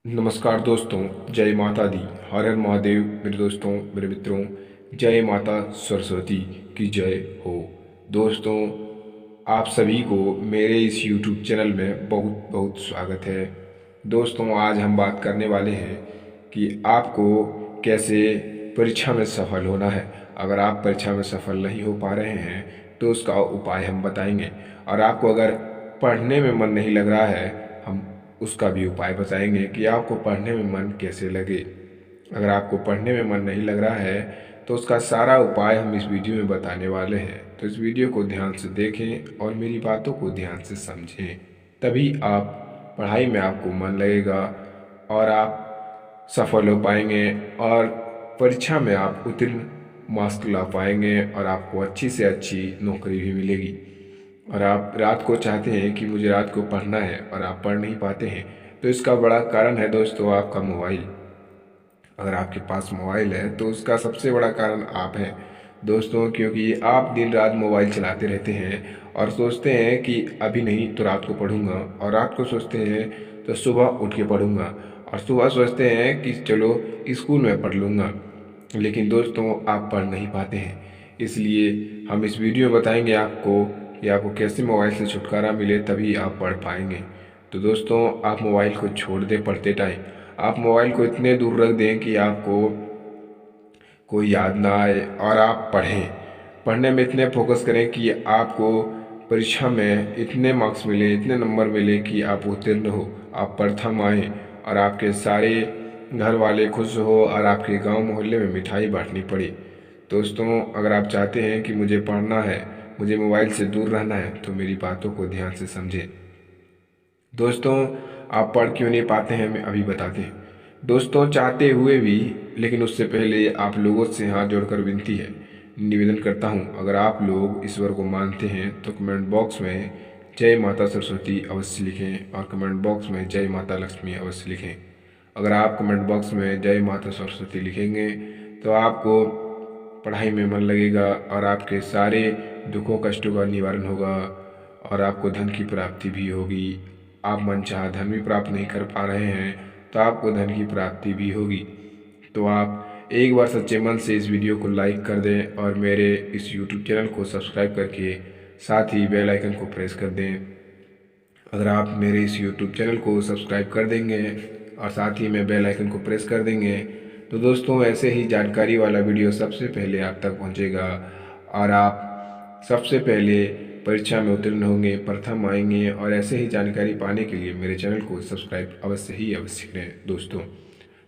नमस्कार दोस्तों, जय माता दी। हर हर महादेव। मेरे दोस्तों, मेरे मित्रों, जय माता सरस्वती की जय हो। दोस्तों, आप सभी को मेरे इस YouTube चैनल में बहुत बहुत स्वागत है। दोस्तों, आज हम बात करने वाले हैं कि आपको कैसे परीक्षा में सफल होना है। अगर आप परीक्षा में सफल नहीं हो पा रहे हैं तो उसका उपाय हम बताएंगे, और आपको अगर पढ़ने में मन नहीं लग रहा है, हम उसका भी उपाय बताएंगे कि आपको पढ़ने में मन कैसे लगे। अगर आपको पढ़ने में मन नहीं लग रहा है तो उसका सारा उपाय हम इस वीडियो में बताने वाले हैं। तो इस वीडियो को ध्यान से देखें और मेरी बातों को ध्यान से समझें, तभी आप पढ़ाई में आपको मन लगेगा और आप सफल हो पाएंगे, और परीक्षा में आप उत्तीर्ण मार्क्स ला पाएंगे और आपको अच्छी से अच्छी नौकरी भी मिलेगी। और आप रात को चाहते हैं कि मुझे रात को पढ़ना है और आप पढ़ नहीं पाते हैं, तो इसका बड़ा कारण है दोस्तों आपका मोबाइल। अगर आपके पास मोबाइल है तो उसका सबसे बड़ा कारण आप हैं दोस्तों, क्योंकि आप दिन रात मोबाइल चलाते रहते हैं और सोचते हैं कि अभी नहीं तो रात को पढ़ूंगा, और रात को सोचते हैं तो सुबह उठ के पढ़ूंगा, और सुबह सोचते हैं कि चलो स्कूल में पढ़ लूँगा। लेकिन दोस्तों, आप पढ़ नहीं पाते हैं। इसलिए हम इस वीडियो में बताएंगे आपको कि आपको कैसे मोबाइल से छुटकारा मिले, तभी आप पढ़ पाएंगे। तो दोस्तों, आप मोबाइल को छोड़ दें पढ़ते टाइम। आप मोबाइल को इतने दूर रख दें कि आपको कोई याद ना आए और आप पढ़ें। पढ़ने में इतने फोकस करें कि आपको परीक्षा में इतने मार्क्स मिले, इतने नंबर मिले कि आप उत्तीर्ण हो, आप प्रथम आए, और आपके सारे घर वाले खुश हो और आपके गांव मोहल्ले में मिठाई बांटनी पड़ी। दोस्तों, अगर आप चाहते हैं कि मुझे पढ़ना है, मुझे मोबाइल से दूर रहना है, तो मेरी बातों को ध्यान से समझें। दोस्तों, आप पढ़ क्यों नहीं पाते हैं, मैं अभी बताते हैं। दोस्तों, चाहते हुए भी, लेकिन उससे पहले आप लोगों से हाथ जोड़कर विनती है, निवेदन करता हूँ, अगर आप लोग ईश्वर को मानते हैं तो कमेंट बॉक्स में जय माता सरस्वती अवश्य लिखें, और कमेंट बॉक्स में जय माता लक्ष्मी अवश्य लिखें। अगर आप कमेंट बॉक्स में जय माता सरस्वती लिखेंगे तो आपको पढ़ाई में मन लगेगा और आपके सारे दुखों कष्टों का निवारण होगा, और आपको धन की प्राप्ति भी होगी। आप मनचाहा धन भी प्राप्त नहीं कर पा रहे हैं तो आपको धन की प्राप्ति भी होगी। तो आप एक बार सच्चे मन से इस वीडियो को लाइक कर दें और मेरे इस यूट्यूब चैनल को सब्सक्राइब करके साथ ही बेल आइकन को प्रेस कर दें। अगर आप मेरे इस यूट्यूब चैनल को सब्सक्राइब कर देंगे और साथ ही में बेल आइकन को प्रेस कर देंगे तो दोस्तों, ऐसे ही जानकारी वाला वीडियो सबसे पहले आप तक पहुंचेगा, और आप सबसे पहले परीक्षा में उत्तीर्ण होंगे, प्रथम आएंगे। और ऐसे ही जानकारी पाने के लिए मेरे चैनल को सब्सक्राइब अवश्य करें दोस्तों।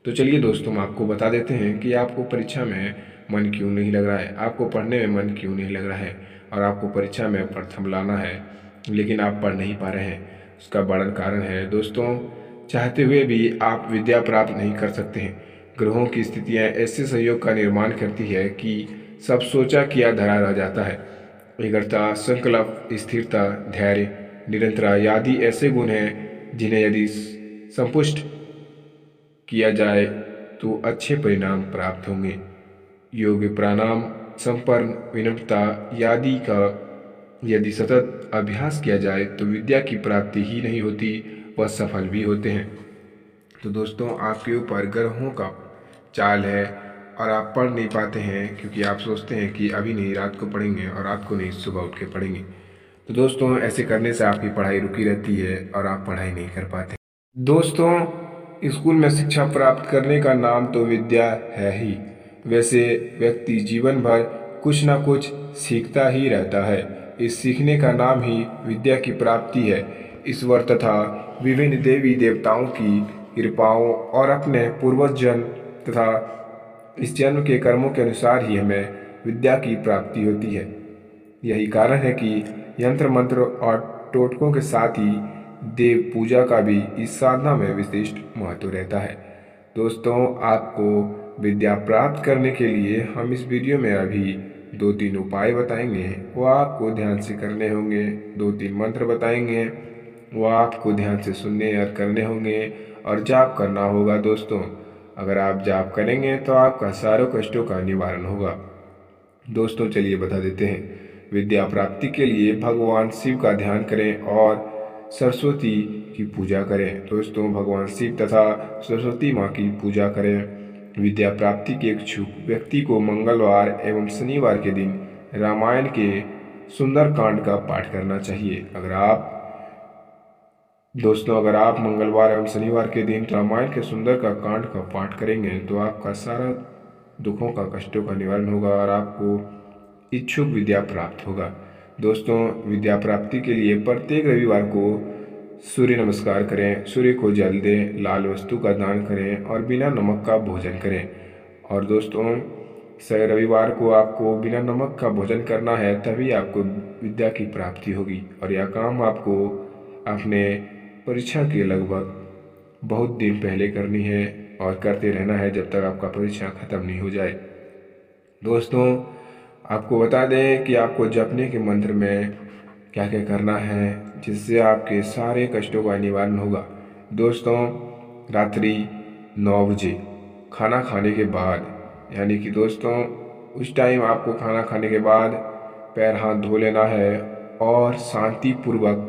तो चलिए दोस्तों, हम आपको बता देते हैं कि आपको परीक्षा में मन क्यों नहीं लग रहा है, आपको पढ़ने में मन क्यों नहीं लग रहा है, और आपको परीक्षा में प्रथम लाना है लेकिन आप पढ़ नहीं पा रहे हैं। उसका बड़ा कारण है दोस्तों, चाहते हुए भी आप विद्या प्राप्त नहीं कर सकते हैं। ग्रहों की स्थितियाँ ऐसे सहयोग का निर्माण करती है कि सब सोचा किया धरा रह जाता है। एकाग्रता, संकल्प, स्थिरता, धैर्य, निरंतरता आदि ऐसे गुण हैं जिन्हें यदि संपुष्ट किया जाए तो अच्छे परिणाम प्राप्त होंगे। योग, प्राणायाम, संपन्न, विनम्रता आदि का यदि सतत अभ्यास किया जाए तो विद्या की प्राप्ति ही नहीं होती, वह सफल भी होते हैं। तो दोस्तों, आपके ऊपर ग्रहों का चाल है और आप पढ़ नहीं पाते हैं क्योंकि आप सोचते हैं कि अभी नहीं, रात को पढ़ेंगे, और रात को नहीं, सुबह उठ के पढ़ेंगे। तो दोस्तों, ऐसे करने से आपकी पढ़ाई रुकी रहती है और आप पढ़ाई नहीं कर पाते। दोस्तों, स्कूल में शिक्षा प्राप्त करने का नाम तो विद्या है ही। वैसे व्यक्ति जीवन भर कुछ ना कुछ सीखता ही रहता है। इस सीखने का नाम ही विद्या की प्राप्ति है। ईश्वर तथा विभिन्न देवी देवताओं की कृपाओं और अपने पूर्वज जन्म तथा इस जन्म के कर्मों के अनुसार ही हमें विद्या की प्राप्ति होती है। यही कारण है कि यंत्र मंत्र और टोटकों के साथ ही देव पूजा का भी इस साधना में विशिष्ट महत्व रहता है। दोस्तों, आपको विद्या प्राप्त करने के लिए हम इस वीडियो में अभी 2-3 उपाय बताएंगे, वो आपको ध्यान से करने होंगे। 2-3 मंत्र बताएंगे, वो आपको ध्यान से सुनने और करने होंगे, और जाप करना होगा। दोस्तों, अगर आप जाप करेंगे तो आपका सारों कष्टों का निवारण होगा। दोस्तों, चलिए बता देते हैं। विद्या प्राप्ति के लिए भगवान शिव का ध्यान करें और सरस्वती की पूजा करें। दोस्तों, भगवान शिव तथा सरस्वती माँ की पूजा करें। विद्या प्राप्ति के इच्छुक व्यक्ति को मंगलवार एवं शनिवार के दिन रामायण के सुंदर कांड का पाठ करना चाहिए। अगर आप मंगलवार एवं शनिवार के दिन रामायण के सुंदर का कांड का पाठ करेंगे तो आपका सारा दुखों का, कष्टों का निवारण होगा और आपको इच्छुक विद्या प्राप्त होगा। दोस्तों, विद्या प्राप्ति के लिए प्रत्येक रविवार को सूर्य नमस्कार करें, सूर्य को जल दें, लाल वस्तु का दान करें और बिना नमक का भोजन करें। और दोस्तों, रविवार को आपको बिना नमक का भोजन करना है, तभी आपको विद्या की प्राप्ति होगी। और यह काम आपको अपने परीक्षा के लगभग बहुत दिन पहले करनी है और करते रहना है जब तक आपका परीक्षा खत्म नहीं हो जाए। दोस्तों, आपको बता दें कि आपको जपने के मंत्र में क्या क्या करना है जिससे आपके सारे कष्टों का निवारण होगा। दोस्तों, रात्रि 9 बजे खाना खाने के बाद, यानी कि दोस्तों उस टाइम आपको खाना खाने के बाद पैर हाथ धो लेना है और शांतिपूर्वक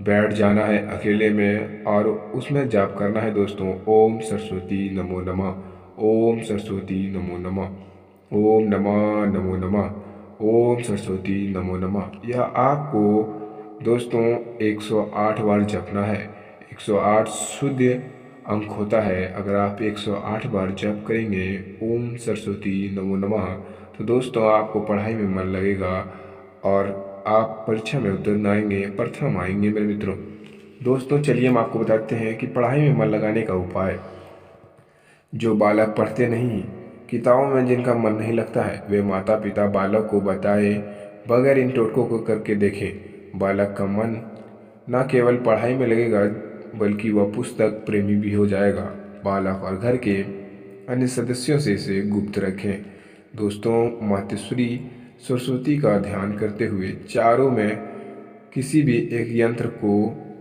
बैठ जाना है अकेले में और उसमें जाप करना है। दोस्तों, ओम सरस्वती नमो नमः, ओम सरस्वती नमो नमः, ओम नमः नमो नमः, ओम सरस्वती नमो नमः। यह आपको दोस्तों 108 बार जपना है। 108 शुद्ध अंक होता है। अगर आप 108 बार जप करेंगे ओम सरस्वती नमो नमः तो दोस्तों आपको पढ़ाई में मन लगेगा और आप परीक्षा में उत्तीर्ण आएंगे, प्रथम आएंगे मेरे मित्रों। दोस्तों, चलिए हम आपको बताते हैं कि पढ़ाई में मन लगाने का उपाय। जो बालक पढ़ते नहीं, किताबों में जिनका मन नहीं लगता है, वे माता पिता बालक को बताए बगैर इन टोटकों को करके देखें। बालक का मन न केवल पढ़ाई में लगेगा बल्कि वह पुस्तक प्रेमी भी हो जाएगा। बालक और घर के अन्य सदस्यों से इसे गुप्त रखें। दोस्तों, मातेश्वरी सरस्वती का ध्यान करते हुए चारों में किसी भी एक यंत्र को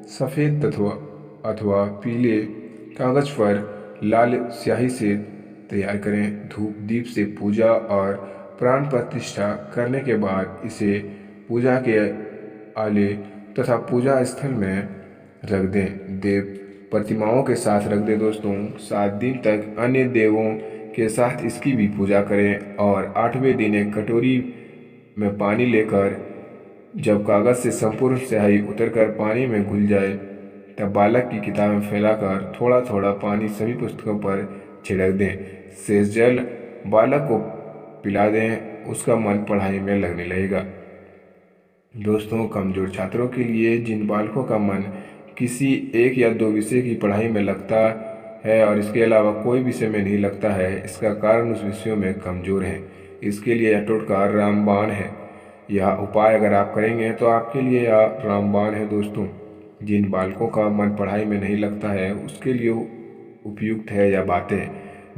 सफ़ेद अथवा पीले कागज पर लाल स्याही से तैयार करें। धूप दीप से पूजा और प्राण प्रतिष्ठा करने के बाद इसे पूजा के आले तथा पूजा स्थल में रख दें। देव प्रतिमाओं के साथ रख दें। दोस्तों, 7 दिन तक अन्य देवों के साथ इसकी भी पूजा करें और 8वें दिन एक कटोरी में पानी लेकर जब कागज से संपूर्ण स्याही उतरकर पानी में घुल जाए तब बालक की किताबें फैलाकर थोड़ा थोड़ा पानी सभी पुस्तकों पर छिड़क दें। शेष जल बालक को पिला दें, उसका मन पढ़ाई में लगने लगेगा। दोस्तों, कमजोर छात्रों के लिए जिन बालकों का मन किसी 1 या 2 विषय की पढ़ाई में लगता है और इसके अलावा कोई विषय में नहीं लगता है, इसका कारण उस विषयों में कमजोर है। इसके लिए यह टोटका रामबाण है। यह उपाय अगर आप करेंगे तो आपके लिए यह रामबाण है। दोस्तों, जिन बालकों का मन पढ़ाई में नहीं लगता है उसके लिए उपयुक्त है यह बातें।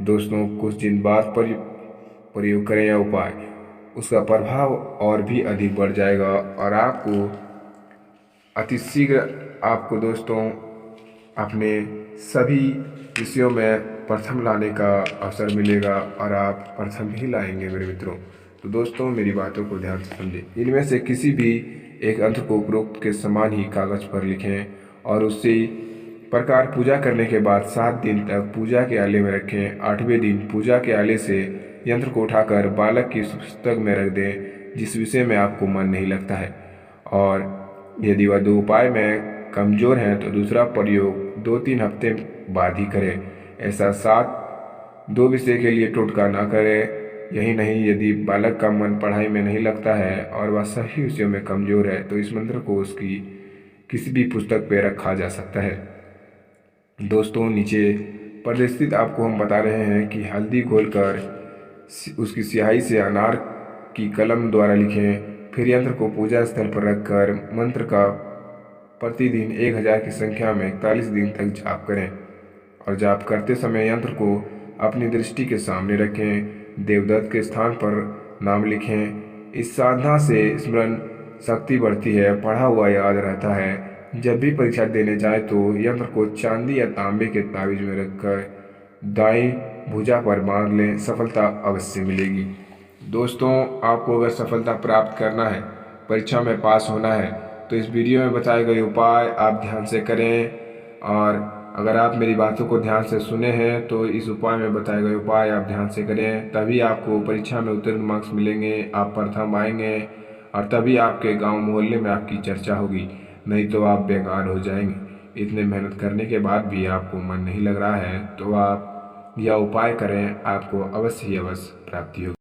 दोस्तों, कुछ दिन बाद प्रयोग करें यह उपाय, उसका प्रभाव और भी अधिक बढ़ जाएगा और आपको अतिशीघ्र दोस्तों अपने सभी विषयों में प्रथम लाने का अवसर मिलेगा और आप प्रथम ही लाएंगे मेरे मित्रों। तो दोस्तों, मेरी बातों को ध्यान से समझें। इनमें से किसी भी एक अंश को उपरोक्त के समान ही कागज पर लिखें और उसी प्रकार पूजा करने के बाद 7 दिन तक पूजा के आले में रखें। 8वें दिन पूजा के आले से यंत्र को उठाकर बालक की पुस्तक में रख दें जिस विषय में आपको मन नहीं लगता है। और यदि वह 2 उपाय में कमज़ोर हैं तो दूसरा प्रयोग 2-3 हफ्ते बाद ही करें। ऐसा 2 विषय के लिए टोटका ना करें। यही नहीं, यदि बालक का मन पढ़ाई में नहीं लगता है और वह सभी विषयों में कमज़ोर है तो इस मंत्र को उसकी किसी भी पुस्तक पर रखा जा सकता है। दोस्तों, नीचे प्रदर्शित आपको हम बता रहे हैं कि हल्दी घोलकर उसकी स्याही से अनार की कलम द्वारा लिखें। फिर यंत्र को पूजा स्थल पर रखकर मंत्र का प्रतिदिन 1000 की संख्या में 41 दिन तक जाप करें और जाप करते समय यंत्र को अपनी दृष्टि के सामने रखें। देवदत्त के स्थान पर नाम लिखें। इस साधना से स्मरण शक्ति बढ़ती है, पढ़ा हुआ याद रहता है। जब भी परीक्षा देने जाए तो यंत्र को चांदी या तांबे के ताबीज में रखकर दाईं भुजा पर बांध लें, सफलता अवश्य मिलेगी। दोस्तों, आपको अगर सफलता प्राप्त करना है, परीक्षा में पास होना है तो इस वीडियो में बताए गए उपाय आप ध्यान से करें, और अगर आप मेरी बातों को ध्यान से सुने हैं तो इस उपाय में बताए गए उपाय आप ध्यान से करें, तभी आपको परीक्षा में उत्तीर्ण मार्क्स मिलेंगे, आप प्रथम आएंगे, और तभी आपके गांव मोहल्ले में आपकी चर्चा होगी। नहीं तो आप बेकार हो जाएंगे। इतने मेहनत करने के बाद भी आपको मन नहीं लग रहा है तो आप यह उपाय करें, आपको अवश्य ही अवश्य प्राप्ति होगी।